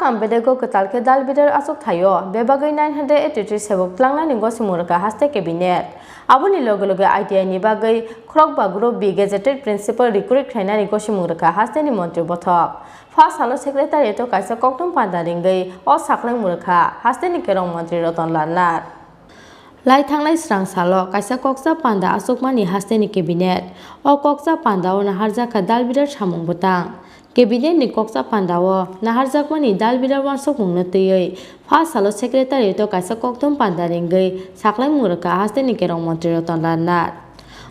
Sakham Bedego Kwtalkhe Dalbidal Achukthaio Bebagwi 983 Sebok Twlangnani Gosimung Rwkha Haste cabinet aboni loge ITI ni bagwi Khorang group B gazetted principal recruit Khorang Gosimung Rwkha Haste ni montri bothok first halo secretary to kaisa koktum pandaringgai o Sakham Rwkha Haste ni kerong montri roton lanat Lai thanglai srang salo kaisa koksa panda asukmani Haste ni cabinet o koksa panda o naharjaka Dalbidal samung butang Cabinet ni koksa pandao naharjakmani Dalbidal wansok mungna tiyei first halo secretary to kaisa koktum pandaringgai Sakham Rwkha Haste ni kerong montri roton lanat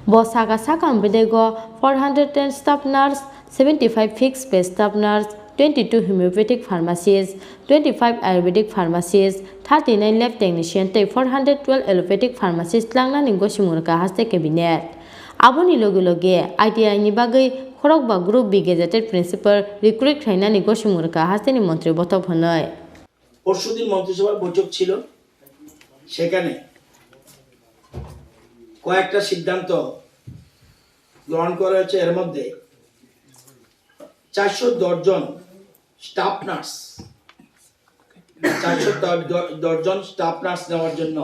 bo saga Sakham Bedego 410 staff nurse 75 fixed pay staff nurse 22 homeopathic pharmacists 25 ayurvedic pharmacists 39 lab technician tei 412 allopathic pharmacists Twlangnani Gosimung Rwkha Haste cabinet aboni loge ITI ni bagwi Khorang group B gazetted principal recruit Khorang Gosimung Rwkha Haste ni মন্ত্রী বথক হনয় পরশুদিন মন্ত্রিসভার বৈঠক ছিল সেখানে কয়েকটা সিদ্ধান্ত গ্রহণ করা হয়েছে এর মধ্যে 410 জন স্টাফ নার্স 410 জন স্টাফ নার্স নেওয়ার জন্য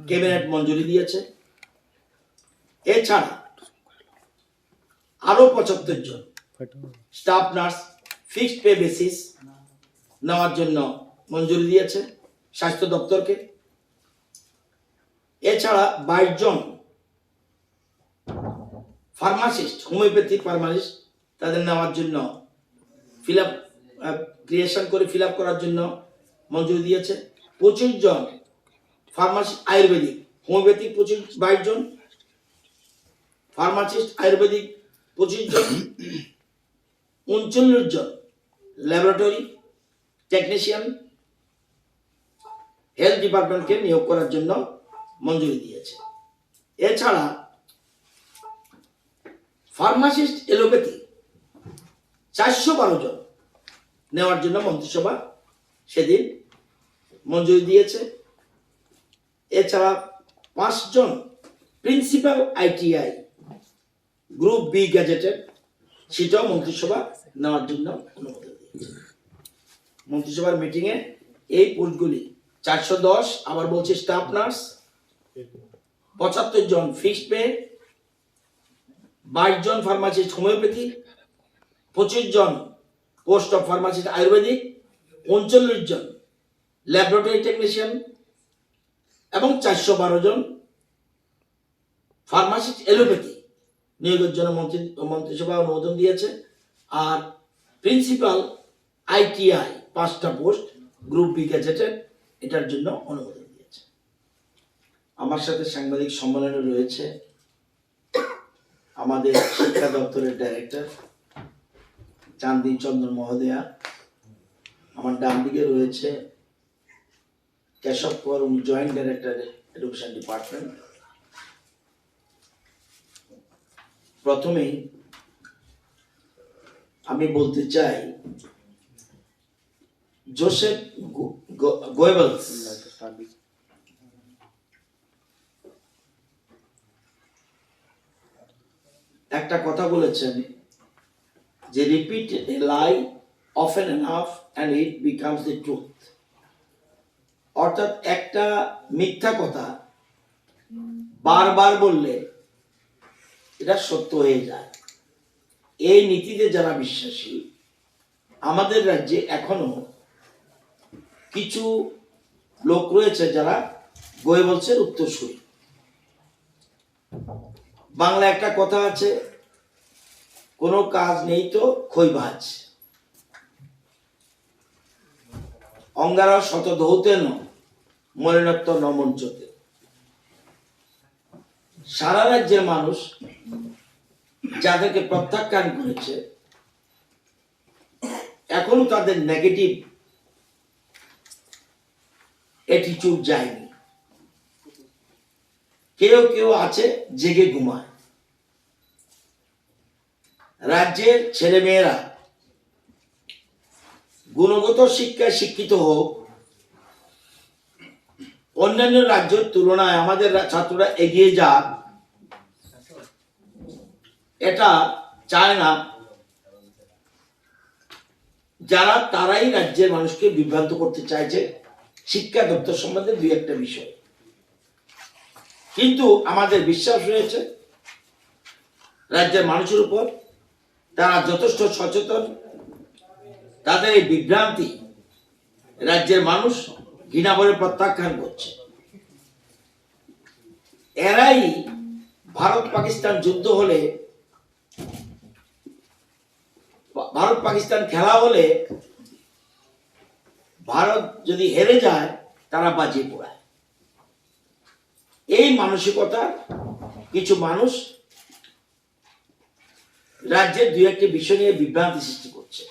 ক্যাবিনেট মঞ্জুরি দিয়েছে এছাড়া আরো 75 জন staff nurse fixed pay basis নেওয়ার জন্য মঞ্জুরি দিয়েছে স্বাস্থ্য দপ্তরকে এছাড়া 22 জন ফার্মাসিস্ট হোমিওপ্যাথি ফার্মাসিস্ট তাদের নেওয়ার জন্য ফিল আপ করার জন্য মঞ্জুরি দিয়েছে 25 জন ফার্মাসিস্ট আয়ুর্বেদিক হোমিওপ্যাথিক 22 জন ফার্মাসিস্ট আয়ুর্বেদিক 25 জন 39 জন ল্যাবরেটরি টেকনিশিয়ান হেলথ ডিপার্টমেন্টকে নিয়োগ করার জন্য মঞ্জুরি দিয়েছে এছাড়া ফার্মাসিস্ট এলোপ্যাথি 412 জন নেওয়ার জন্য মন্ত্রিসভা সেদিন মঞ্জুরি দিয়েছে এছাড়া 5 জন principal ITI group B gazetted সেটাও মন্ত্রিসভা নেওয়ার জন্য অনুমোদন দিয়েছে মন্ত্রিসভার মিটিং এ এই পোস্টগুলি 410 আবার বলছি স্টাফ নার্স 75 জন ফিক্সড পে 22 জন ফার্মাসিস্ট হোমিওপ্যাথি 25 জন পোস্ট অফ ফার্মাসিস্ট আয়ুর্বেদিক 39 জন ল্যাবরেটরি টেকনিশিয়ান এবং 412 জন ফার্মাসিস্ট এলোপ্যাথি নিয়োগের জন্য মন্ত্রিসভা অনুমোদন দিয়েছে আর প্রিন্সিপাল ITI 5টা পোস্ট গ্রুপ বি গ্যাজেটেড এটার জন্য অনুমোদন দিয়েছে আমার সাথে সাংবাদিক সম্মেলনে রয়েছে আমাদের শিক্ষা দপ্তরের ডাইরেক্টর চান্দি চন্দন মহোদয়া আমার ডান দিকে রয়েছে কেশব কর উনি জয়েন্ট ডাইরেক্টর এডুকেশন ডিপার্টমেন্ট প্রথমেই আমি বলতে চাই জোসেফ গোয়েবলস একটা কথা বলেছেন যে repeat a lie often enough and it becomes the truth অর্থাৎ একটা মিথ্যা কথা বারবার বললে এটা সত্য হয়ে যায় এই নীতিতে যারা বিশ্বাসী আমাদের রাজ্যে এখনো কিছু লোক রয়েছে যারা গোয়েবলসের উত্তরসূরি বাংলা একটা কথা আছে কোনো কাজ নেই তো খই ভাজ অঙ্গারা শত ধৌতেন মলিনত্ব নমঞ্চতে সারা রাজ্যের মানুষ যাদেরকে প্রত্যাখ্যান করেছে এখনো তাদের নেগেটিভ অ্যাটিটিউড যায়নি কেউ আছে জেগে ঘুমায় রাজ্যের ছেলেমেয়েরা গুণগত শিক্ষায় শিক্ষিত হোক অন্যান্য রাজ্যের তুলনায় আমাদের ছাত্ররা এগিয়ে যাক এটা চায় না যারা তারাই রাজ্যের মানুষকে বিভ্রান্ত করতে চাইছে শিক্ষা দপ্তর সম্বন্ধে দুই একটা বিষয়। কিন্তু আমাদের বিশ্বাস রয়েছে রাজ্যের মানুষের উপর, তারা যথেষ্ট সচেতন। তাদের এই বিভ্রান্তি রাজ্যের মানুষ ঘৃণাভরে প্রত্যাখ্যান করছে। এরাই ভারত পাকিস্তান যুদ্ধ হলে, ভারত পাকিস্তান খেলা হলে ভারত যদি হেরে যায় তারা বাজিয়ে পোড়ায়। এই মানসিকতা কিছু মানুষ রাজ্যের দুই একটি বিষয় নিয়ে বিভ্রান্তি সৃষ্টি করছে।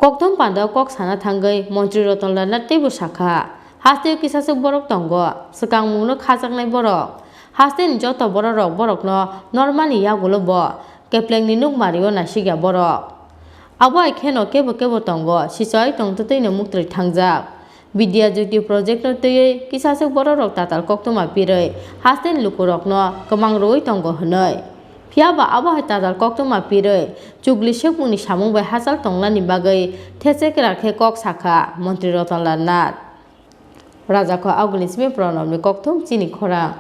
kokthom pandao kok sana thangai মন্ত্রী Ratanlal teibo sakha haste kisasuk borok tongo sakang mungno khajaknai borok haste ni joto borok no normani yagulo bo kepleng ni nukmario nasigya borok abo kheno kebo tongo sisoi tongtotei no muktri thangjak Vidya Jyoti project no tei kisasuk borok tatal koktoma pirei haste ni lukurok no kamang roi tongo hnoi Piaba abo tatal koktoma pirei chugli sekmuni samung bai hasal tonglani bagai these krakhe kok sakha মন্ত্রী রতনলাল নাথ রাজা খ আগুলিসমে প্রণব নি kokthom Chini Khorang